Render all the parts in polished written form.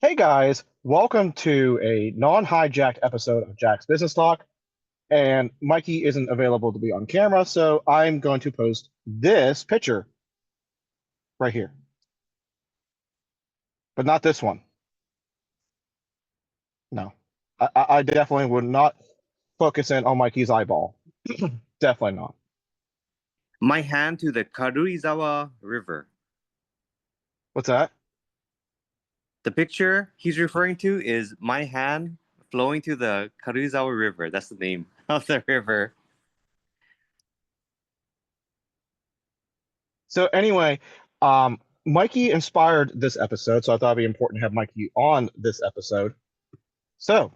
Hey guys, welcome to a non-hijacked episode of Jack's Business Talk. And Mikey isn't available to be on camera, so I'm going to post this picture right here, but not this one. No, I definitely would not focus in on Mikey's eyeball. Definitely not. My hand to the Karuizawa River. What's that? The picture he's referring to is my hand flowing to the Karuizawa River. That's the name of the river. So anyway, Mikey inspired this episode, so I thought it'd be important to have Mikey on this episode. So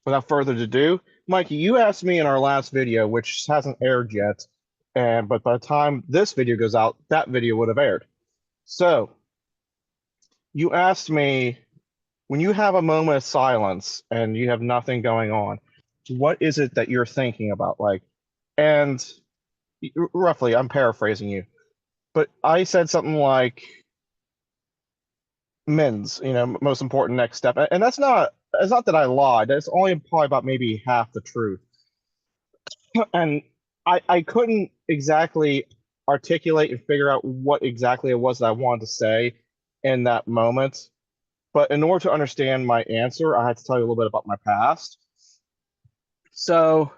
without further ado, Mikey, you asked me in our last video, which hasn't aired yet, and but by the time this video goes out, that video would have aired. So you asked me, when you have a moment of silence and you have nothing going on, what is it that you're thinking about? And roughly, I'm paraphrasing you, but I said something like men's, most important next step, and that's not. It's not that I lied. That's only probably about maybe half the truth. And I couldn't exactly articulate and figure out what exactly it was that I wanted to say in that moment. But in order to understand my answer, I had to tell you a little bit about my past. So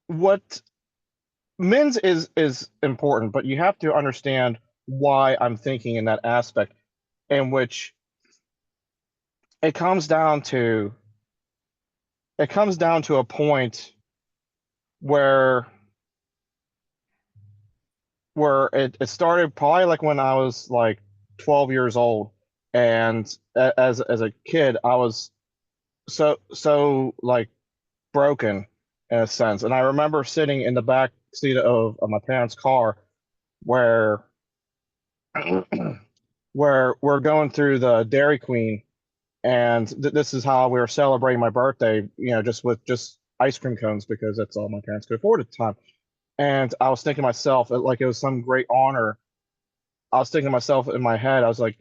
what men's is important, but you have to understand why I'm thinking in that aspect, in which it comes down to it comes down to a point where it started probably like when I was like 12 years old. And as a kid, I was so like broken in a sense. And I remember sitting in the back seat of my parents' car where where we're going through the Dairy Queen, and this is how we were celebrating my birthday, just with just ice cream cones because that's all my parents could afford at the time. And I was thinking to myself, like it was some great honor. I was thinking to myself in my head, I was like,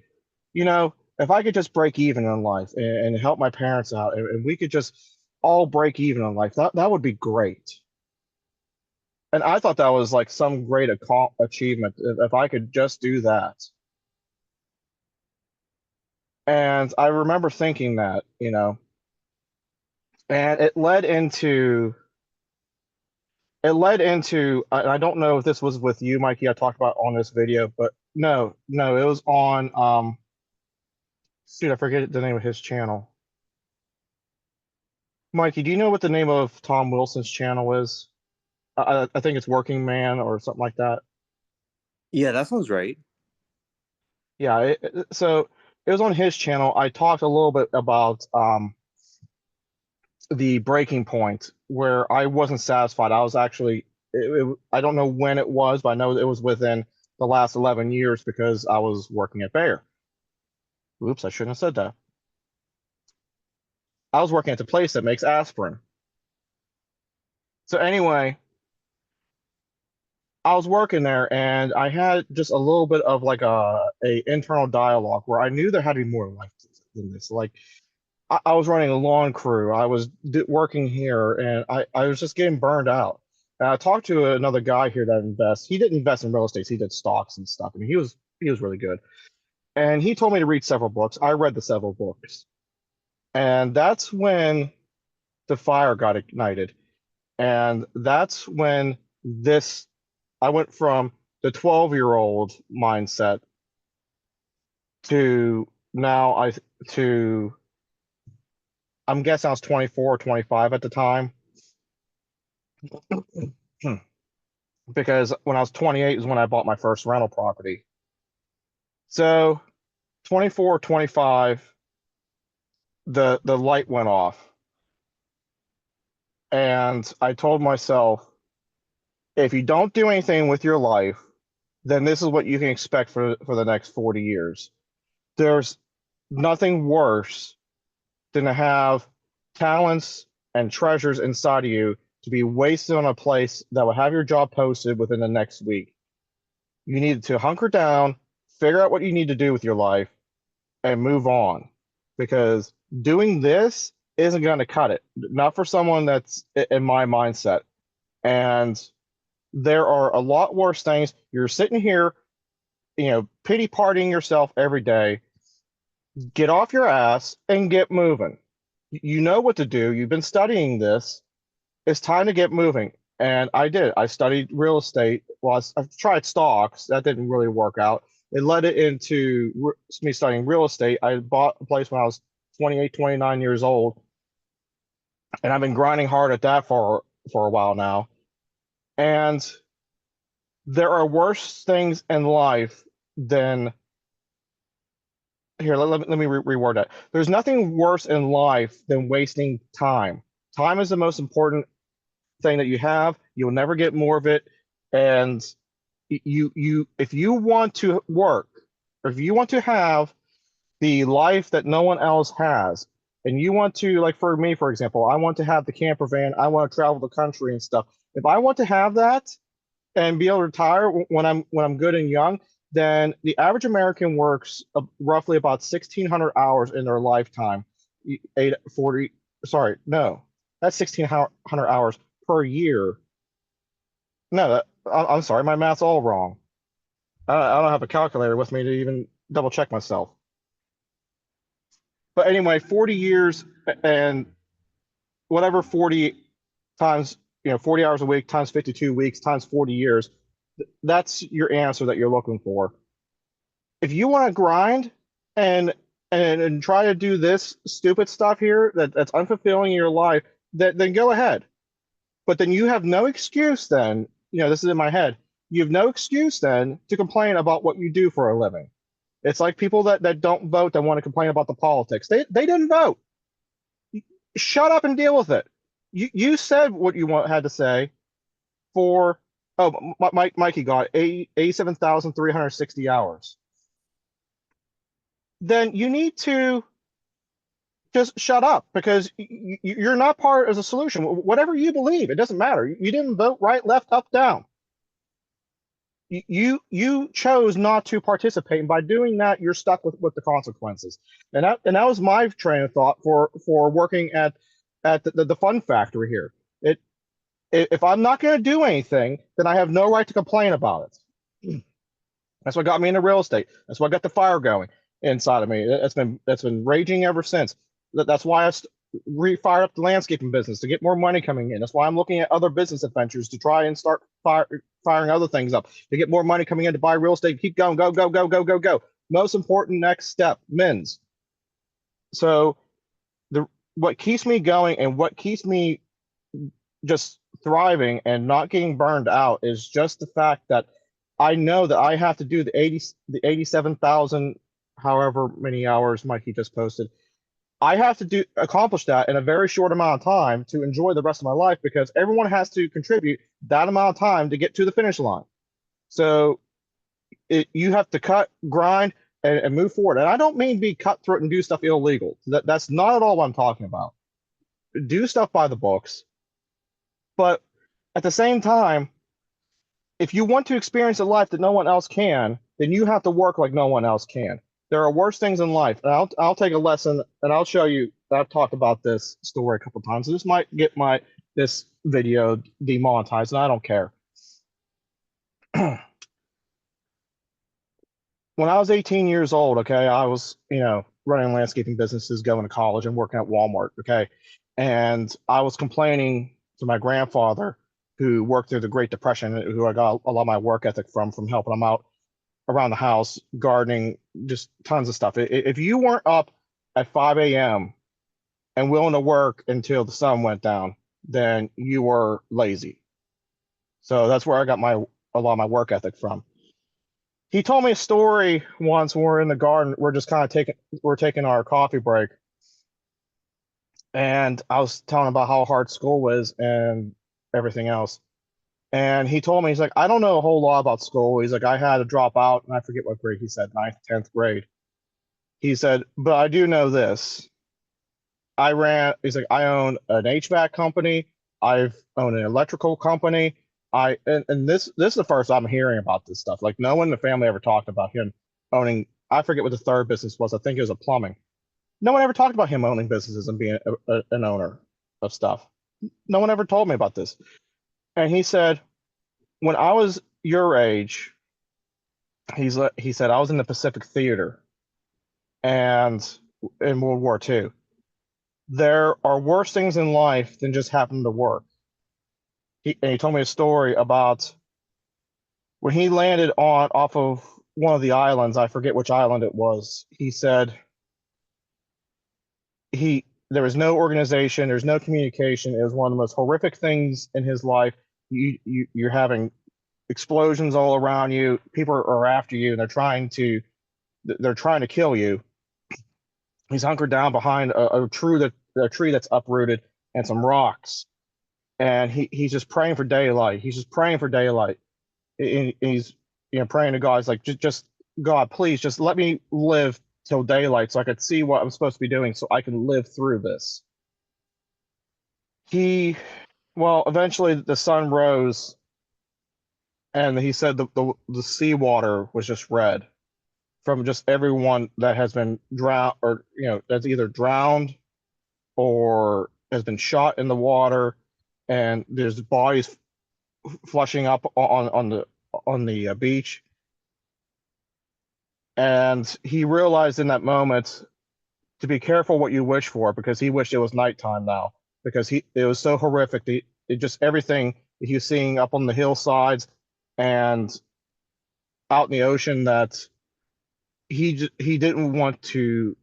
if I could just break even in life and help my parents out, and we could just all break even in life, that would be great. And I thought that was like some great achievement if I could just do that. And I remember thinking that, and it led into I don't know if this was with you, Mikey, I talked about on this video, but no, it was on shoot, I forget the name of his channel. Mikey, do you know what the name of Tom Wilson's channel is? I think it's Working Man or something like that. Yeah, that sounds right. Yeah, so it was on his channel. I talked a little bit about the breaking point where I wasn't satisfied. I was actually, I don't know when it was, but I know it was within the last 11 years because I was working at Bayer. Oops, I shouldn't have said that. I was working at the place that makes aspirin. So anyway, I was working there and I had just a little bit of like a internal dialogue where I knew there had to be more life than this. Like I was running a lawn crew. I was working here, and I was just getting burned out. And I talked to another guy here that invests. He didn't invest in real estate. He did stocks and stuff. And he was really good. And he told me to read several books. I read the several books, and that's when the fire got ignited. And that's when this I went from the 12-year-old mindset to now I to I'm guessing I was 24 or 25 at the time. Because when I was 28 is when I bought my first rental property. So 24, 25, the light went off. And I told myself, if you don't do anything with your life, then this is what you can expect for the next 40 years. There's nothing worse than to have talents and treasures inside of you to be wasted on a place that will have your job posted within the next week. You need to hunker down, figure out what you need to do with your life and move on, because doing this isn't going to cut it. Not for someone that's in my mindset. And there are a lot worse things. You're sitting here, pity partying yourself every day. Get off your ass and get moving. You know what to do. You've been studying this. It's time to get moving. And I did. I studied real estate. Well, I've tried stocks. That didn't really work out. It led it into me studying real estate. I bought a place when I was 28, 29 years old, and I've been grinding hard at that for a while now. And there are worse things in life than here. Let me reword that. There's nothing worse in life than wasting time. Time is the most important thing that you have. You'll never get more of it. And if you want to work, or if you want to have the life that no one else has, and you want to, like for me, for example, I want to have the camper van, I want to travel the country and stuff. If I want to have that and be able to retire when I'm good and young, then the average American works roughly about 1,600 hours in their lifetime. 840, sorry, no, that's 1,600 hours per year. No, I'm sorry, my math's all wrong. I don't have a calculator with me to even double check myself. But anyway, 40 years and whatever 40 times, 40 hours a week times 52 weeks times 40 years, that's your answer that you're looking for. If you want to grind and try to do this stupid stuff here that's unfulfilling in your life, then go ahead. But then you have no excuse then, this is in my head. You have no excuse then to complain about what you do for a living. It's like people that don't vote that want to complain about the politics. They didn't vote. Shut up and deal with it. You said what you had to say for, oh, Mikey got 87,360 hours. Then you need to just shut up, because you're not part of the solution. Whatever you believe, it doesn't matter. You didn't vote right, left, up, down. You chose not to participate, and by doing that, you're stuck with the consequences. And that was my train of thought for working at the Fun Factory here. If I'm not going to do anything, then I have no right to complain about it. That's what got me into real estate. That's what got the fire going inside of me. That's been raging ever since. That's why I fired up the landscaping business, to get more money coming in. That's why I'm looking at other business adventures to try and start firing other things up, to get more money coming in, to buy real estate, keep going, go, go, go, go, go, go. Most important next step, MINS. So what keeps me going and what keeps me just thriving and not getting burned out is just the fact that I know that I have to do the 87,000, however many hours Mikey just posted. I have to accomplish that in a very short amount of time to enjoy the rest of my life, because everyone has to contribute that amount of time to get to the finish line. So you have to grind, and move forward. And I don't mean be cutthroat and do stuff illegal. That's not at all what I'm talking about. Do stuff by the books. But at the same time, if you want to experience a life that no one else can, then you have to work like no one else can. There are worse things in life. And I'll take a lesson, and I'll show you. I've talked about this story a couple times. This might get this video demonetized, and I don't care. When I was 18 years old, okay, I was, running landscaping businesses, going to college, and working at Walmart, okay? And I was complaining to my grandfather, who worked through the Great Depression, who I got a lot of my work ethic from helping him out around the house, gardening, just tons of stuff. If you weren't up at 5 a.m. and willing to work until the sun went down, then you were lazy. So that's where I got a lot of my work ethic from. He told me a story once when we're in the garden. We're just kind of taking our coffee break. And I was telling him about how hard school was and everything else. And he told me, he's like, I don't know a whole lot about school. He's like, I had to drop out, and I forget what grade he said, 9th, 10th grade. He said, but I do know this. He's like, I own an HVAC company. I've owned an electrical company. And this is the first I'm hearing about this stuff. Like, no one in the family ever talked about him owning. I forget what the third business was. I think it was a plumbing. No one ever talked about him owning businesses and being an owner of stuff. No one ever told me about this. And he said, when I was your age, he said I was in the Pacific Theater and in World War II. There are worse things in life than just having to work. And he told me a story about when he landed on off of one of the islands. I forget which island it was. He said there was no organization, there's no communication. It was one of the most horrific things in his life. You're having explosions all around you. People are after you, and they're trying to kill you. He's hunkered down behind a tree that's uprooted and some rocks, and he's just praying for daylight. He's just praying for daylight. And he's praying to God. He's like, just God, please, just let me live till daylight so I could see what I'm supposed to be doing, so I can live through this. Well, eventually the sun rose, and he said the seawater was just red from just everyone that has been drowned, or that's either drowned or has been shot in the water, and there's bodies flushing up on the beach. And he realized in that moment to be careful what you wish for, because he wished it was nighttime now, because it was so horrific. It just everything he was seeing up on the hillsides and out in the ocean, that he didn't want to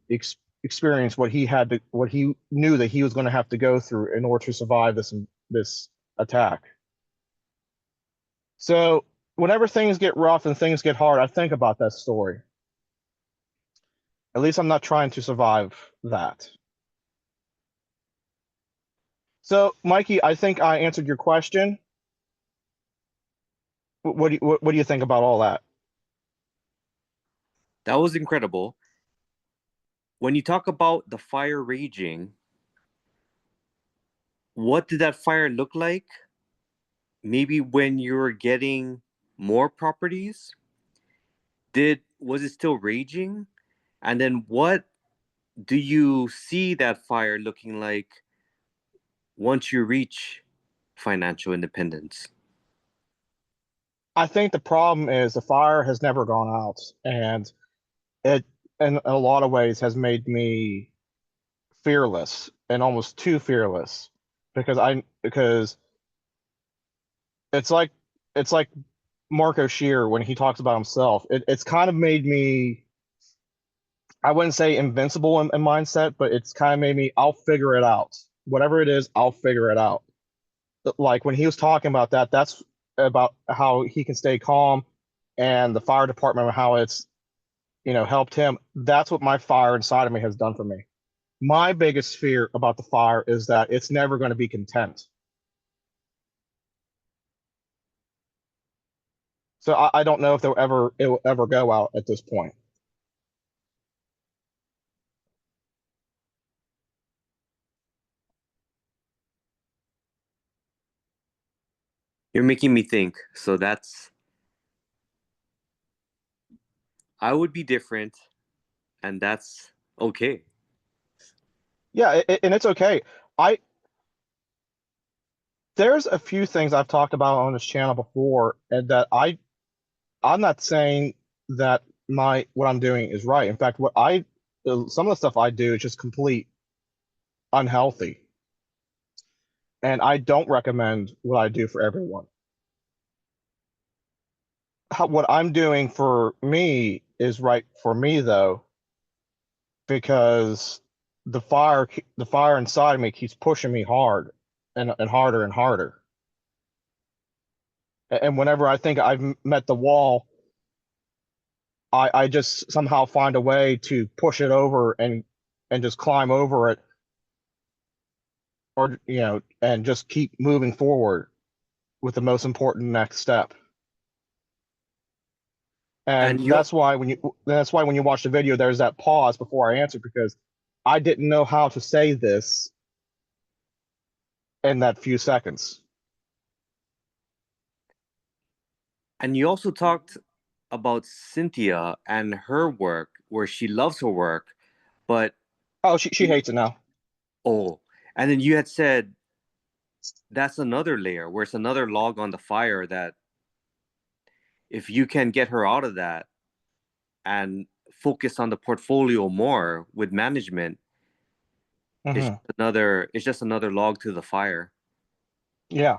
experience what he knew that he was going to have to go through in order to survive this attack. So whenever things get rough and things get hard, I think about that story. At least I'm not trying to survive that. So, Mikey, I think I answered your question. What do you think about all that? That was incredible. When you talk about the fire raging, what did that fire look like? Maybe when you were getting more properties, was it still raging? And then what do you see that fire looking like once you reach financial independence? I think the problem is the fire has never gone out, and it, in a lot of ways, has made me fearless, and almost too fearless, because it's like Marco Scheer when he talks about himself. It's kind of made me, I wouldn't say invincible in mindset, but it's kind of made me, I'll figure it out. Whatever it is, I'll figure it out. Like when he was talking about that, that's about how he can stay calm, and the fire department, how it's helped him. That's what my fire inside of me has done for me. My biggest fear about the fire is that it's never going to be content. So I don't know if it will ever go out at this point. You're making me think. So I would be different, and that's okay. Yeah, and it's okay. I There's a few things I've talked about on this channel before, and that I'm not saying that my what I'm doing is right. In fact, some of the stuff I do is just complete unhealthy, and I don't recommend what I do for everyone. What I'm doing for me is right for me, though, because the fire inside of me keeps pushing me hard and harder and harder. And whenever I think I've met the wall, I just somehow find a way to push it over and just climb over it, or and just keep moving forward with the most important next step. And And you that's why when you watch the video, there's that pause before I answer, because I didn't know how to say this in that few seconds. and you also talked about Cynthia and her work, where she loves her work, but Oh, she hates it now. oh, and then you had said that's another layer where it's another log on the fire that if you can get her out of that and focus on the portfolio more with management, Hmm. it's just another log to the fire. Yeah.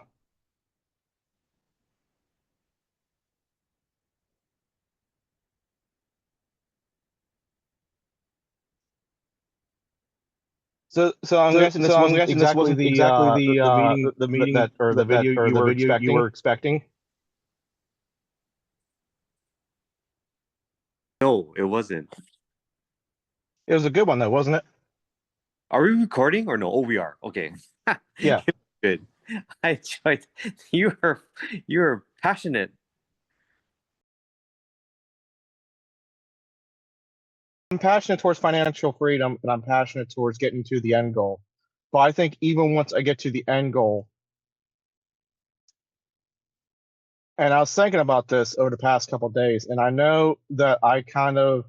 So I'm guessing this wasn't exactly the meeting The meeting that or the that video or you the were video you were expecting. expecting. No, it wasn't. It was a good one though, wasn't it? Are we recording or no? Oh, we are. Okay. Yeah. Good. I enjoyed. You are passionate. I'm passionate towards financial freedom and I'm passionate towards getting to the end goal. But I think even once I get to the end goal, and I was thinking about this over the past couple of days, and I know that I kind of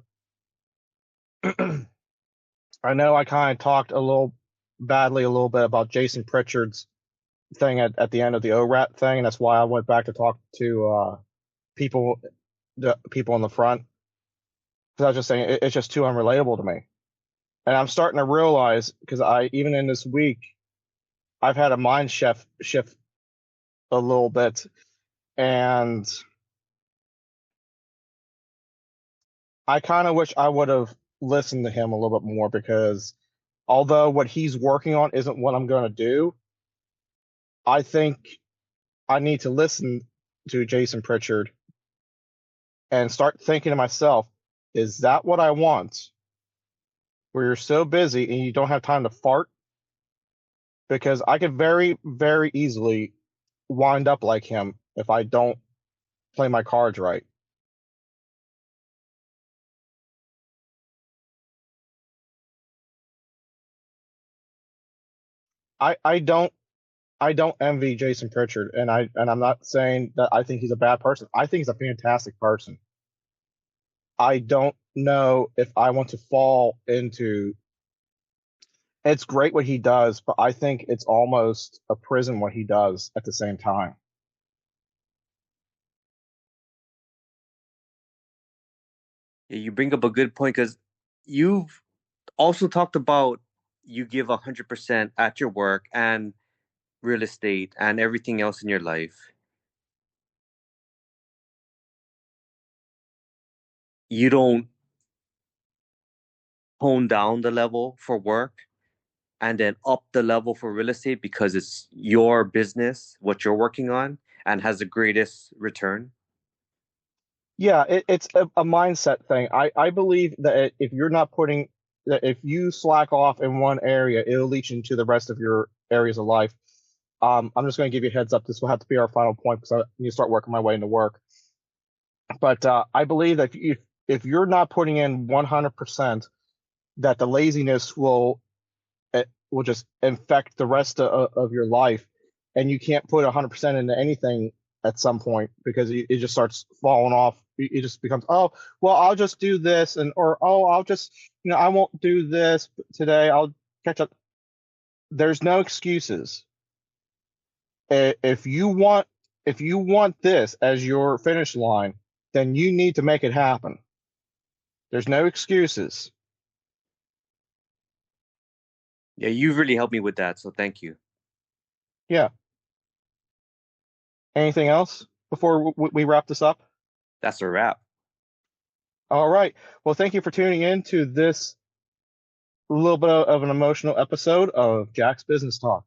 talked a little badly a little bit about Jason Pritchard's thing at the end of the ORAT thing, and that's why I went back to talk to people the people in the front. Because I was just saying it's just too unrelatable to me. And I'm starting to realize because I even in this week I've had a shift a little bit, and I kind of wish I would have listened to him a little bit more because although what he's working on isn't what I'm going to do, I think I need to listen to Jason Pritchard and start thinking to myself, is that what I want? Where you're so busy and you don't have time to fart? Because I could very, very easily wind up like him if I don't play my cards right. I don't envy Jason Pritchard, and I'm not saying that I think he's a bad person. I think he's a fantastic person. I don't know if I want to fall into it's great what he does, but I think it's almost a prison what he does at the same time. Yeah, you bring up a good point because you've also talked about you give 100% at your work and real estate and everything else in your life. You don't tone down the level for work and then up the level for real estate because it's your business, what you're working on, and has the greatest return. Yeah, it's a mindset thing. I believe that if you're not putting that if you slack off in one area, it'll leach into the rest of your areas of life. I'm just going to give you a heads up. This will have to be our final point because I need to start working my way into work. But I believe that if you're not putting in 100%, that the laziness will just infect the rest of your life, and you can't put 100% into anything at some point because it just starts falling off. It just becomes, oh, well, I'll just do this, and or oh, I'll just, I won't do this today. I'll catch up. There's no excuses. If you want this as your finish line, then you need to make it happen. There's no excuses. Yeah, you've really helped me with that, so thank you. Yeah. Anything else before we wrap this up? That's a wrap. All right. Well, thank you for tuning in to this little bit of an emotional episode of Jack's Business Talk.